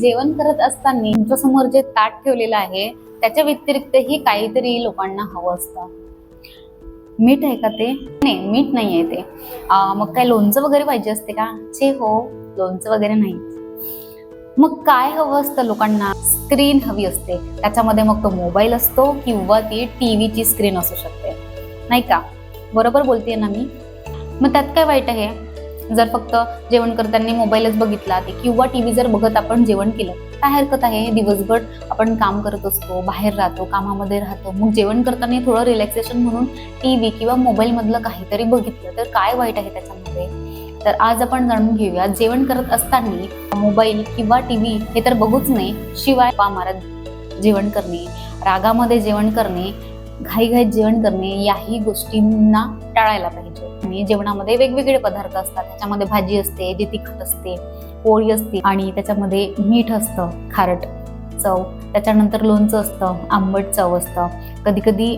जेवण करत असताना तुमच्यासमोर जे ताट ठेवलेलं आहे त्याच्या व्यतिरिक्तही काहीतरी लोकांना हवं असतं. मीठ आहे का ते? नाही, मीठ नाही आहे ते. मग काय लोणचं वगैरे पाहिजे असते का? छे हो, लोणचं वगैरे नाही. मग काय हवं असतं लोकांना? स्क्रीन हवी असते. त्याच्यामध्ये मग तो मोबाईल असतो किंवा ती टीव्हीची स्क्रीन असू शकते, नाही का? बरोबर बोलतेय ना मी? मग त्यात काय वाईट आहे? जर फक्त जेवण करताना मोबाईलच बघितला ते किंवा टीव्ही जर बघत आपण जेवण केलं, काय हरकत आहे? दिवसभर आपण काम करत असतो, बाहेर राहतो, कामामध्ये राहतो, मग जेवण करताना थोडं रिलॅक्सेशन म्हणून टीव्ही किंवा मोबाईल मधलं काहीतरी बघितलं तर काय वाईट आहे त्याच्यामध्ये? तर आज आपण जाणून घेऊया, जेवण करत असताना मोबाईल किंवा टीव्ही हे तर बघूच नाही, शिवाय मारत जेवण करणे, रागामध्ये जेवण करणे, घाईघाईत जेवण करणे याही गोष्टींना टाळायला पाहिजे. आणि जेवणामध्ये वेगवेगळे पदार्थ असतात, त्याच्यामध्ये भाजी असते जी तिखट असते, पोळी असते आणि त्याच्यामध्ये मीठ असतं, खारट चव, त्याच्यानंतर लोणचं असतं, आंबट चव असतं, कधी कधी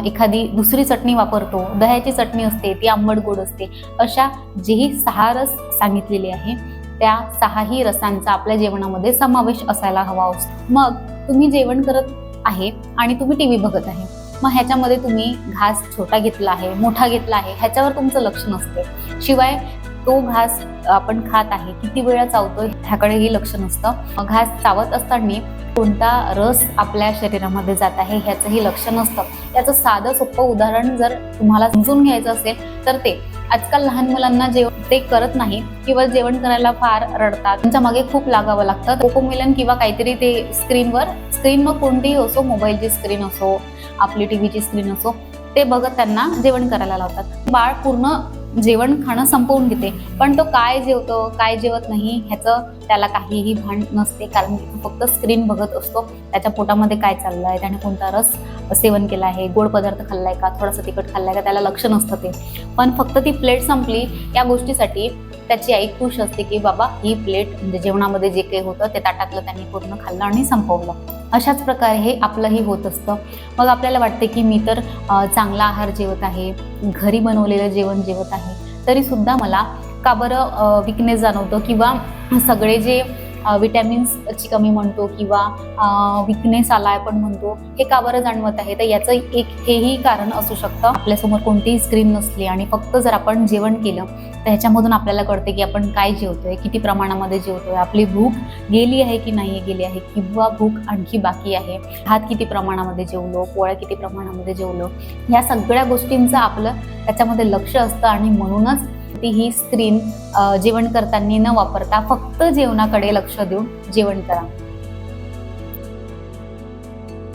एखादी दुसरी चटणी वापरतो, दह्याची चटणी असते ती आंबट गोड असते. अशा जेही 6 रस सांगितलेले आहे त्या 6ही रसांचा आपल्या जेवणामध्ये समावेश असायला हवा असतो. मग तुम्ही जेवण करत आहे आणि तुम्ही टीव्ही बघत आहे, मग ह्याच्यामध्ये तुम्ही घास छोटा घेतला आहे, मोठा घेतला आहे, ह्याच्यावर तुमचं लक्ष नसते. शिवाय तो घास आपण खात आहे किती वेळा चावतोय ह्याकडेही लक्ष नसतं. घास चावत असताना कोणता रस आपल्या शरीरामध्ये जात आहे ह्याचंही लक्ष नसतं. याचं साधं सोपं उदाहरण जर तुम्हाला समजून घ्यायचं असेल तर ते आजकाल लहान मुलांना जेवण ते करत नाही किंवा जेवण करायला फार रडतात, त्यांच्या मागे खूप लागावं लागतं. कोकोमेलन किंवा काहीतरी ते स्क्रीन मग कोणतीही असो, मोबाईलची स्क्रीन असो, आपली टीव्हीची स्क्रीन असो, ते बघत त्यांना जेवण करायला लावतात. बाळ पूर्ण जेवण खाणं संपवून घेते, पण तो काय जेवतो काय जेवत नाही ह्याचं त्याला काहीही भान नसते, कारण फक्त स्क्रीन बघत असतो. त्याच्या पोटामध्ये काय चाललंय, त्याने कोणता रस सेवन केला आहे, गोड पदार्थ खाल्लाय का, थोडासा तिखट खाल्लाय का, त्याला लक्ष नसतं ते. पण फक्त ती प्लेट संपली या गोष्टीसाठी त्याची आई खुश असते की बाबा ही प्लेट म्हणजे जेवणामध्ये जे काही होतं ते ताटातलं त्यांनी पूर्ण खाल्लं आणि संपवलं. अशाच प्रकारे हे आपलंही होत असतं. मग आपल्याला वाटते की मी तर चांगला आहार जेवत आहे, घरी बनवलेलं जेवण जेवत आहे, तरी सुद्धा मला का बरं विकनेस जाणवतं किंवा सगळे जे विटॅमिन्सची कमी म्हणतो किंवा विकनेस आला आपण म्हणतो, हे का बरं जाणवत आहे? तर याचं एक हेही कारण असू शकतं. आपल्यासमोर कोणतीही स्क्रीन नसली आणि फक्त जर आपण जेवण केलं तर ह्याच्यामधून आपल्याला कळते की आपण काय जेवतोय, किती प्रमाणामध्ये जेवतोय, आपली भूक गेली आहे की नाही गेली आहे, किंवा भूक आणखी बाकी आहे, भात किती प्रमाणामध्ये जेवलो, पोळ्या किती प्रमाणामध्ये जेवलो, ह्या सगळ्या गोष्टींचं आपलं त्याच्यामध्ये लक्ष असतं. आणि म्हणूनच ही स्क्रीन जेवण करताना न वापरता फक्त जेवणाकडे लक्ष देऊन जेवण करा.